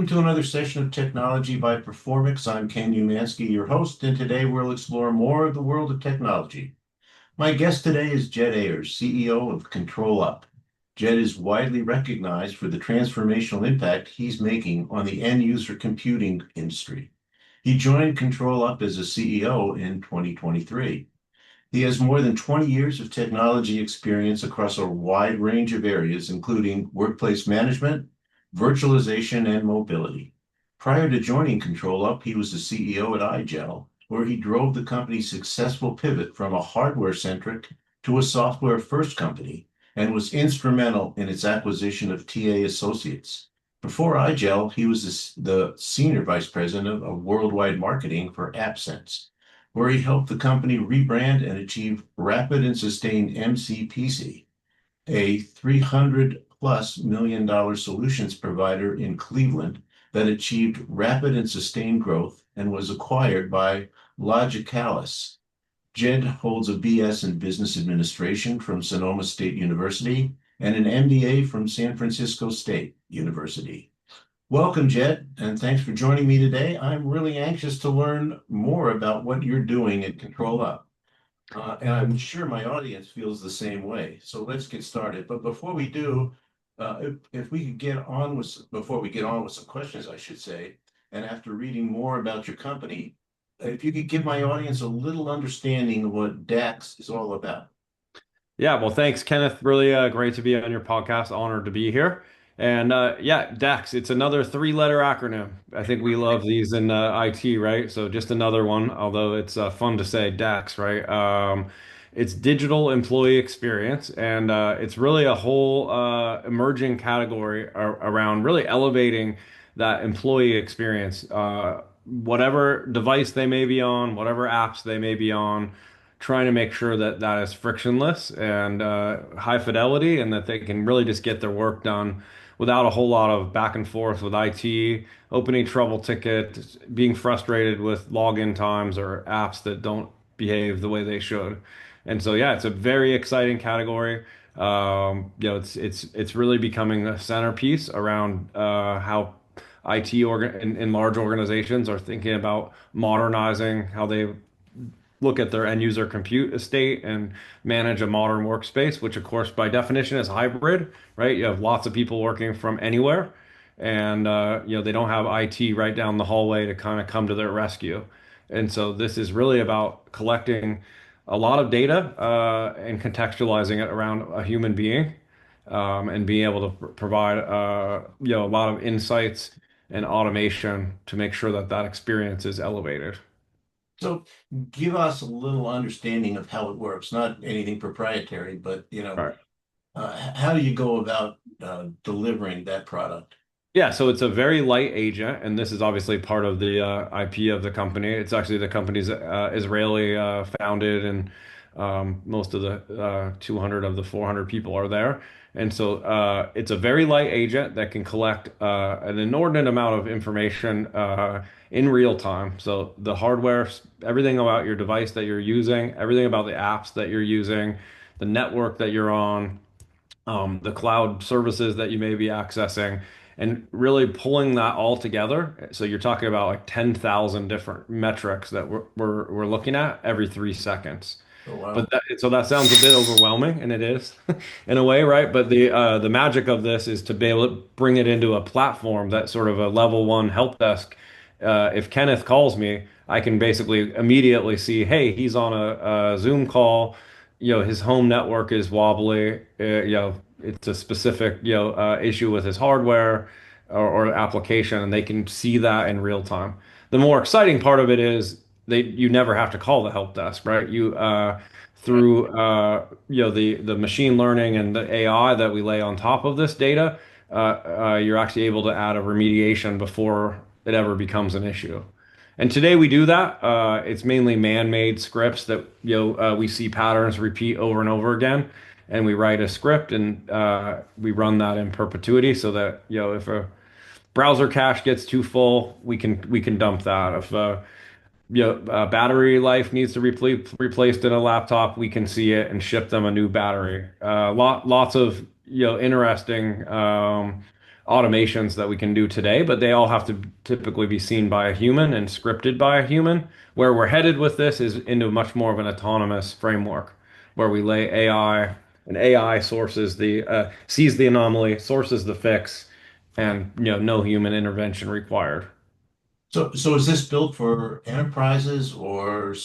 Welcome to another session of Technology by Performix. I'm Ken Umansky, your host, and today we'll explore more of the world of technology. My guest today is Jed Ayres, CEO of ControlUp. Jed is widely recognized for the transformational impact he's making on the end-user computing industry. He joined ControlUp as a CEO in 2023. He has more than 20 years of technology experience across a wide range of areas, including workplace management, virtualization, and mobility. Prior to joining ControlUp, he was the CEO at iGel, where he drove the company's successful pivot from a hardware-centric to a software-first company and was instrumental in its acquisition of TA Associates. Before iGel, he was the Senior Vice President of Worldwide Marketing for AppSense, where he helped the company rebrand and achieve rapid and sustained MCPC, a $300+ million solutions provider in Cleveland that achieved rapid and sustained growth and was acquired by Logicalis. Jed holds a BS in Business Administration from Sonoma State University and an MBA from San Francisco State University. Welcome, Jed, and thanks for joining me today. I'm really anxious to learn more about what you're doing at ControlUp. And I'm sure my audience feels the same way. So let's get started. But before we do, if we could before we get on with some questions, I should say, and after reading more about your company, if you could give my audience a little understanding of what DEX is all about. Yeah, well, thanks, Kenneth. Really great to be on your podcast. Honored to be here. And yeah, DEX, it's another three-letter acronym. I think we love these in IT, right? So just another one, although it's fun to say DEX, right? It's digital employee experience, and it's really a whole emerging category around really elevating that employee experience. Whatever device they may be on, whatever apps they may be on, trying to make sure that that is frictionless and high fidelity and that they can really just get their work done without a whole lot of back and forth with IT, opening trouble tickets, being frustrated with login times or apps that don't behave the way they should. And so, yeah, it's a very exciting category. It's really becoming a centerpiece around how in large organizations are thinking about modernizing how they look at their end user compute estate and manage a modern workspace, which of course by definition is hybrid, right? You have lots of people working from anywhere, and they don't have IT right down the hallway to kind of come to their rescue. And so this is really about collecting a lot of data and contextualizing it around a human being, and being able to provide a lot of insights and automation to make sure that that experience is elevated. So give us a little understanding of how it works, not anything proprietary, but All right. how do you go about delivering that product? Yeah, so it's a very light agent, and this is obviously part of the IP of the company. It's actually the company's Israeli founded, and most of the 200 of the 400 people are there. And so it's a very light agent that can collect an inordinate amount of information in real time. So the hardware, everything about your device that you're using, everything about the apps that you're using, the network that you're on, the cloud services that you may be accessing, and really pulling that all together. So you're talking about like 10,000 different metrics that we're looking at every 3 seconds. Oh, But wow. so that sounds a bit overwhelming, and it is in a way, right? But the magic of this is to be able to bring it into a platform that's sort of a level one help desk. If Kenneth calls me, I can basically immediately see, hey, he's on a Zoom call. His home network is wobbly. It's a specific issue with his hardware or application, and they can see that in real time. The more exciting part of it is you never have to call the help desk, right? You Right. through the machine learning and the AI that we lay on top of this data, you're actually able to add a remediation before it ever becomes an issue. And today we do that. It's mainly man-made scripts that we see patterns repeat over and over again, and we write a script and we run that in perpetuity so that if a browser cache gets too full, we can dump that. If battery life needs to be replaced in a laptop, we can see it and ship them a new battery. Lots of interesting automations that we can do today, but they all have to typically be seen by a human and scripted by a human. Where we're headed with this is into much more of an autonomous framework where we lay AI and AI sources the sees the anomaly, sources the fix, and no human intervention required. So is this built for enterprises or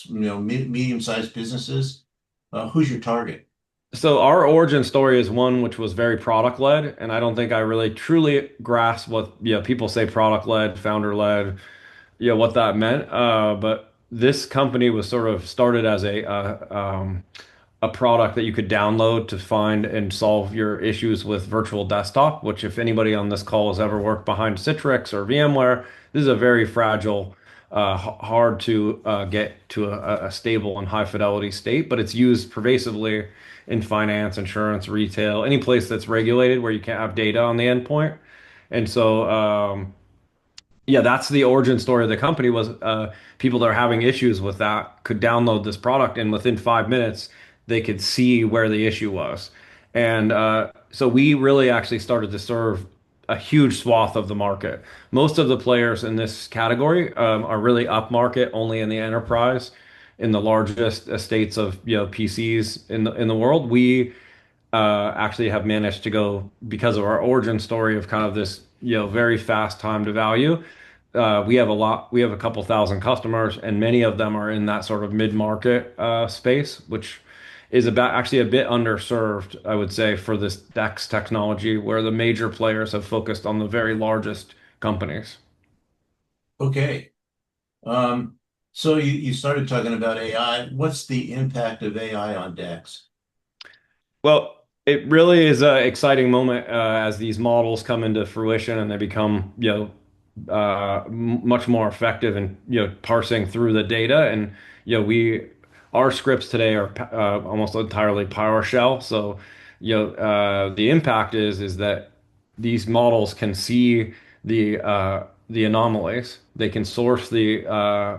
medium-sized businesses? Who's your target? So our origin story is one which was very product led, and I don't think I really truly grasp what people say product led, founder led, what that meant. But this company was sort of started as a product that you could download to find and solve your issues with virtual desktop, which if anybody on this call has ever worked behind Citrix or VMware, this is a very fragile, hard to get to a stable and high fidelity state, but it's used pervasively in finance, insurance, retail, any place that's regulated where you can't have data on the endpoint. And so, yeah, that's the origin story of the company was people that are having issues with that could download this product and within 5 minutes they could see where the issue was. And so we really actually started to serve a huge swath of the market. Most of the players in this category are really upmarket, only in the enterprise, in the largest estates of PCs in the world. We actually have managed to go because of our origin story of kind of this very fast time to value. We have a couple thousand customers, and many of them are in that sort of mid-market space, which is about actually a bit underserved, I would say, for this DEX technology, where the major players have focused on the very largest companies. Okay. Um, so you started talking about AI. What's the impact of AI on DEX? Well, it really is an exciting moment as these models come into fruition and they become, much more effective in, parsing through the data. And, our scripts today are almost entirely PowerShell. So, the impact is that these models can see the anomalies, they can source the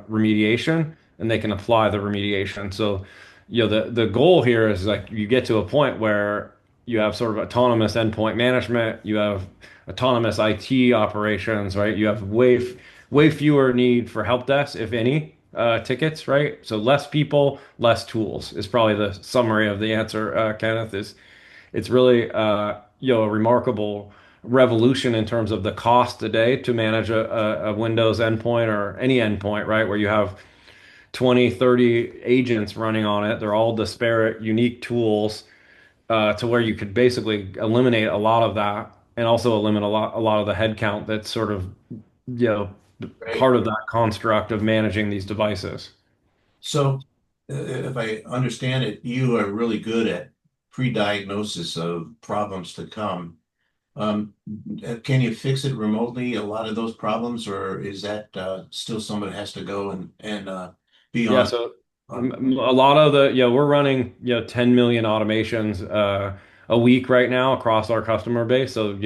remediation, and they can apply the remediation. So, the goal here is like you get to a point where you have sort of autonomous endpoint management, you have autonomous IT operations, right? You have way fewer need for help desk, if any, tickets, right? So less people, less tools is probably the summary of the answer, Kenneth. Is it's really a remarkable revolution in terms of the cost today to manage a Windows endpoint or any endpoint, right? Where you have 20, 30 agents running on it. They're all disparate, unique tools to where you could basically eliminate a lot of that and also eliminate a lot of the headcount that's sort of, you know, Right. part of that construct of managing these devices. So if I understand it, you are really good at pre-diagnosis of problems to come. Um, can you fix it remotely, a lot of those problems, or is that still somebody has to go and be Yeah, on so on? a lot of the, we're running, 10 million automations a week right now across our customer base. So,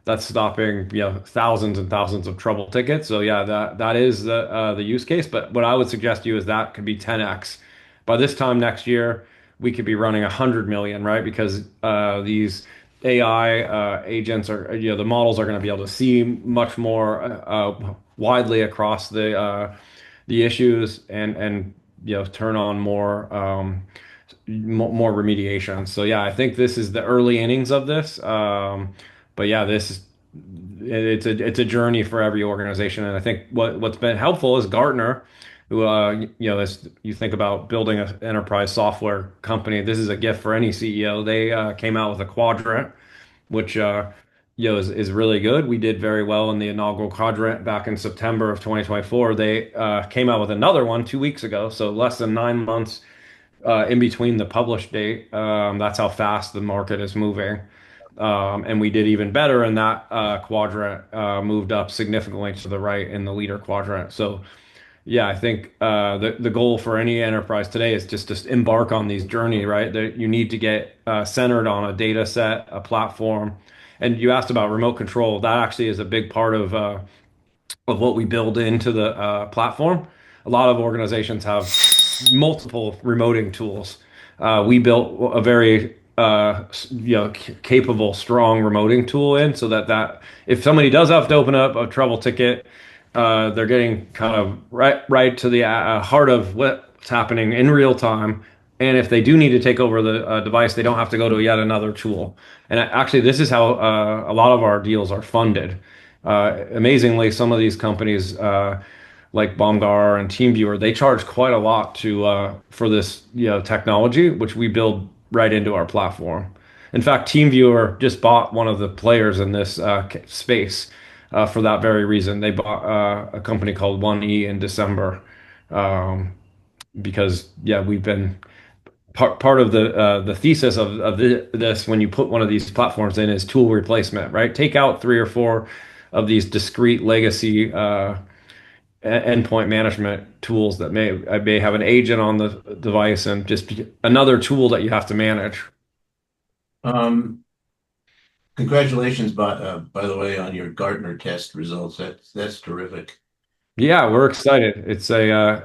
that's stopping, thousands and thousands of trouble tickets. So yeah, that is the use case. But what I would suggest to you is that could be 10x. By this time next year, we could be running 100 million, right? Because these AI agents are, the models are going to be able to see much more widely across the issues and turn on more remediation. So yeah, I think this is the early innings of this. But yeah, it's a journey for every organization, and I think what's been helpful is Gartner, who as you think about building an enterprise software company, this is a gift for any CEO. They came out with a quadrant which is really good. We did very well in the inaugural quadrant back in September of 2024. They came out with another one 2 weeks ago, so less than 9 months in between the published date. That's how fast the market is moving. And we did even better in that quadrant, moved up significantly to the right in the leader quadrant. So yeah, I think the goal for any enterprise today is just to embark on these journey, right? That you need to get centered on a data set, a platform. And you asked about remote control. That actually is a big part of what we build into the platform. A lot of organizations have multiple remoting tools. We built a very capable, strong remoting tool in, so that if somebody does have to open up a trouble ticket, they're getting kind of right to the heart of what's happening in real time. And if they do need to take over the device, they don't have to go to yet another tool. And actually, this is how a lot of our deals are funded. Amazingly, some of these companies, like Bomgar and TeamViewer, they charge quite a lot to for this technology, which we build right into our platform. In fact, TeamViewer just bought one of the players in this space for that very reason. They bought a company called 1E in December um, because yeah, we've been part of the thesis of this when you put one of these platforms in is tool replacement, right? Take out three or four of these discrete legacy endpoint management tools that may have an agent on the device and just be another tool that you have to manage. Um, Congratulations, by the way, on your Gartner test results. That's terrific. Yeah, we're excited. It's an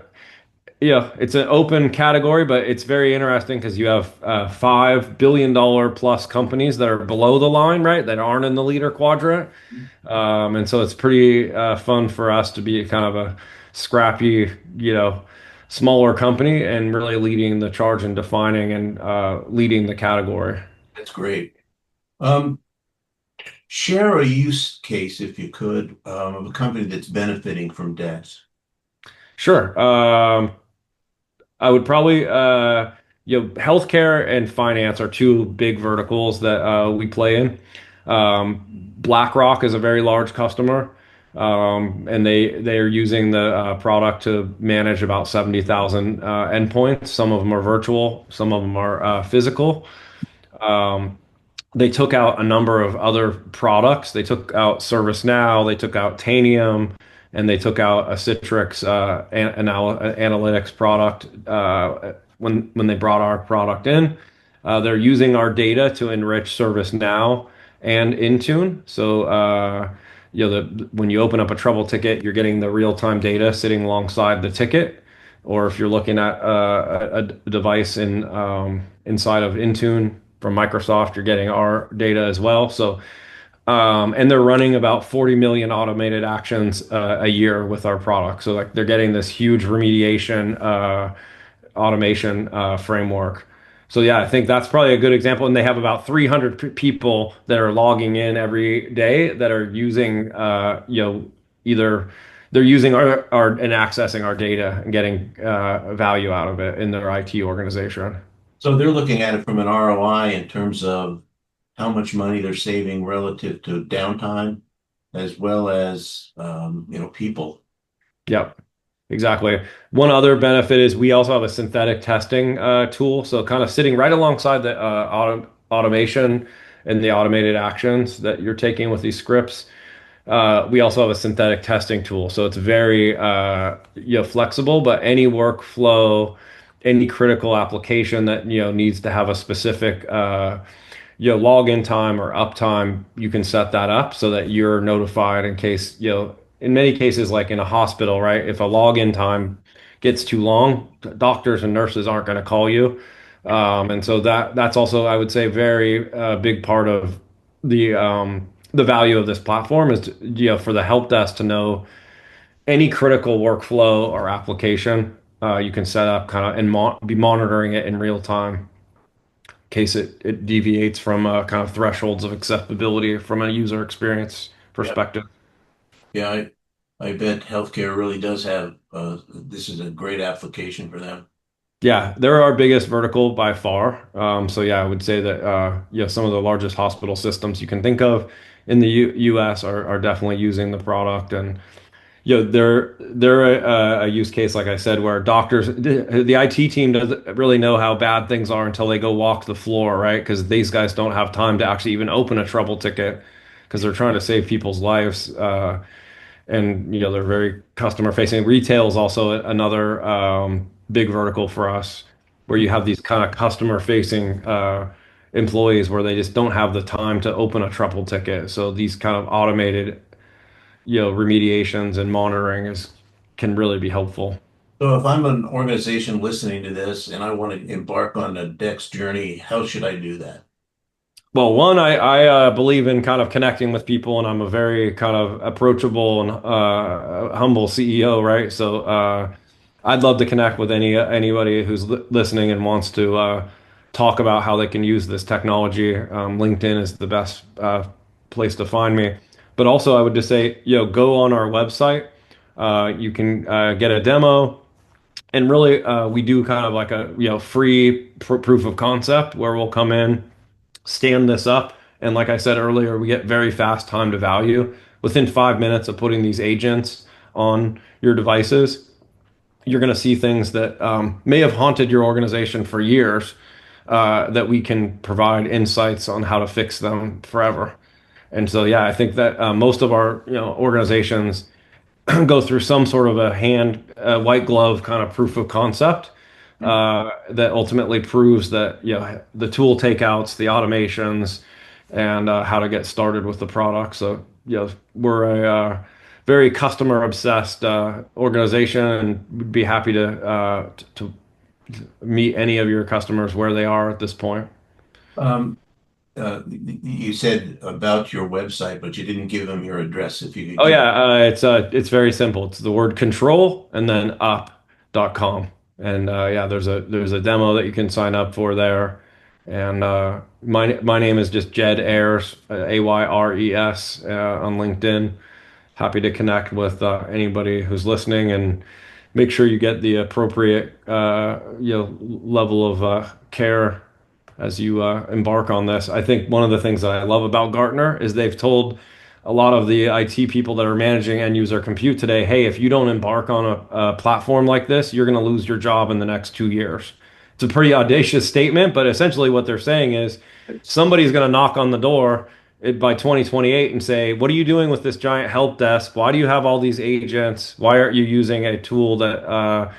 open category, but it's very interesting because you have $5 billion plus companies that are below the line, right? That aren't in the leader quadrant. And so it's pretty fun for us to be kind of a scrappy, smaller company and really leading the charge and defining and leading the category. That's great. Um, Share a use case, if you could, of a company that's benefiting from DEX. Sure. I would probably, healthcare and finance are two big verticals that we play in. BlackRock is a very large customer, and they are using the product to manage about 70,000 endpoints. Some of them are virtual, some of them are physical. Um, they took out a number of other products. They took out ServiceNow, they took out Tanium, and they took out a Citrix analytics product when they brought our product in. They're using our data to enrich ServiceNow and Intune. So when you open up a trouble ticket, you're getting the real-time data sitting alongside the ticket. Or if you're looking at a device inside of Intune from Microsoft, you're getting our data as well. So, and they're running about 40 million automated actions a year with our product. So like they're getting this huge remediation automation framework. So yeah, I think that's probably a good example. And they have about 300 people that are logging in every day that are using, either they're using our and accessing our data and getting value out of it in their IT organization. So they're looking at it from an ROI in terms of how much money they're saving relative to downtime, as well as people. Yep. Exactly. One other benefit is we also have a synthetic testing tool. So kind of sitting right alongside the automation and the automated actions that you're taking with these scripts. We also have a synthetic testing tool. So it's very flexible, but any workflow, any critical application that needs to have a specific login time or uptime, you can set that up so that you're notified in case, in many cases, like in a hospital, right? If a login time gets too long, doctors and nurses aren't going to call you. And so that's also, I would say, very big part of the value of this platform is, for the help desk to know any critical workflow or application, you can set up kind of and be monitoring it in real time case it deviates from kind of thresholds of acceptability from a user experience Yeah, perspective. yeah, I bet healthcare really does have this is a great application for them. Yeah, they're our biggest vertical by far. So yeah, I would say that some of the largest hospital systems you can think of in the US are definitely using the product, and they're a use case, like I said, where the IT team doesn't really know how bad things are until they go walk the floor, right? Because these guys don't have time to actually even open a trouble ticket because they're trying to save people's lives. And they're very customer facing. Retail is also another big vertical for us, where you have these kind of customer facing employees where they just don't have the time to open a trouble ticket. So these kind of automated remediations and monitoring is can really be helpful. So if I'm an organization listening to this and I want to embark on a DEX journey, how should I do that? Well, one, I believe in kind of connecting with people, and I'm a very kind of approachable and humble CEO, right? So I'd love to connect with anybody who's listening and wants to talk about how they can use this technology. LinkedIn is the best place to find me. But also, I would just say, go on our website. You can get a demo, and really, we do kind of like a free proof of concept where we'll come in, stand this up. And like I said earlier, we get very fast time to value. Within 5 minutes of putting these agents on your devices, you're going to see things that may have haunted your organization for years, that we can provide insights on how to fix them forever. And so, yeah, I think that most of our organizations go through some sort of a white glove kind of proof of concept that ultimately proves that the tool takeouts, the automations, and how to get started with the product. So we're a very customer obsessed organization, and we'd be happy to meet any of your customers where they are at this point. Um, you said about your website, but you didn't give them your address. If you could Oh give. yeah, it's very simple. It's the word control and then up.com. And yeah, there's a demo that you can sign up for there. And my name is just Jed Ayres, Ayres, on LinkedIn. Happy to connect with anybody who's listening, and make sure you get the appropriate level of care as you embark on this. I think one of the things that I love about Gartner is they've told a lot of the IT people that are managing end user compute today, hey, if you don't embark on a platform like this, you're going to lose your job in the next 2 years. It's a pretty audacious statement, but essentially what they're saying is somebody's going to knock on the door by 2028 and say, what are you doing with this giant help desk? Why do you have all these agents? Why aren't you using a tool that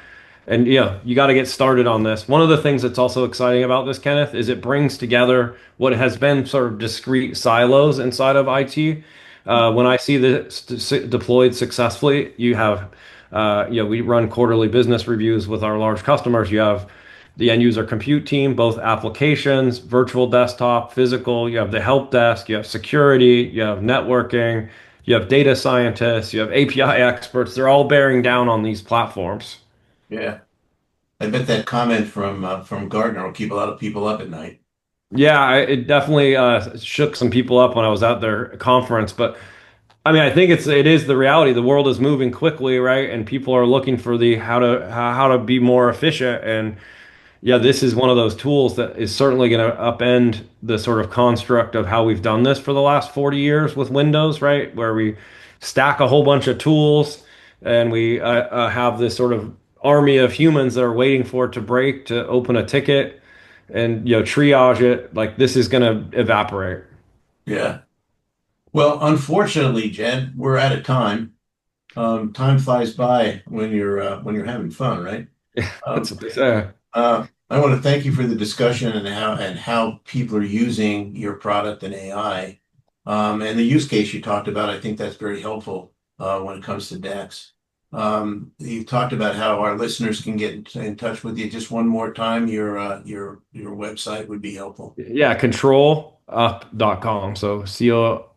and yeah, you got to get started on this. One of the things that's also exciting about this, Kenneth, is it brings together what has been sort of discrete silos inside of IT. When I see this deployed successfully, you have, we run quarterly business reviews with our large customers. You have the end user compute team, both applications, virtual desktop, physical. You have the help desk, you have security, you have networking, you have data scientists, you have API experts. They're all bearing down on these platforms. Yeah, I bet that comment from Gartner will keep a lot of people up at night. Yeah, it definitely shook some people up when I was at their conference. But I mean, I think it is the reality. The world is moving quickly, right? And people are looking for the how to be more efficient. And yeah, this is one of those tools that is certainly going to upend the sort of construct of how we've done this for the last 40 years with Windows, right? Where we stack a whole bunch of tools, and we have this sort of army of humans that are waiting for it to break to open a ticket and triage it. Like this is going to evaporate. Yeah. Well, unfortunately, Jed, we're out of time. Time flies by when you're having fun, right? That's Um, what they say. I want to thank you for the discussion and how people are using your product and AI. And the use case you talked about, I think that's very helpful when it comes to DEX. You talked about how our listeners can get in touch with you. Just one more time, your website would be helpful. Yeah, ControlUp.com. So CO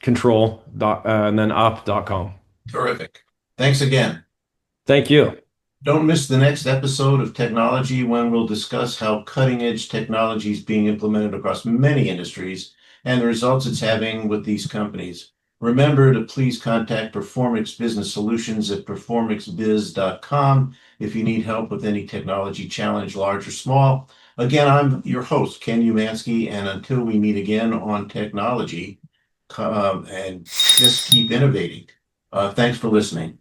control dot and then up.com. Terrific. Thanks again. Thank you. Don't miss the next episode of Technology when we'll discuss how cutting-edge technology is being implemented across many industries and the results it's having with these companies. Remember to please contact Performix Business Solutions at performixbiz.com if you need help with any technology challenge, large or small. Again, I'm your host, Ken Umansky, and until we meet again on technology, and just keep innovating. Thanks for listening.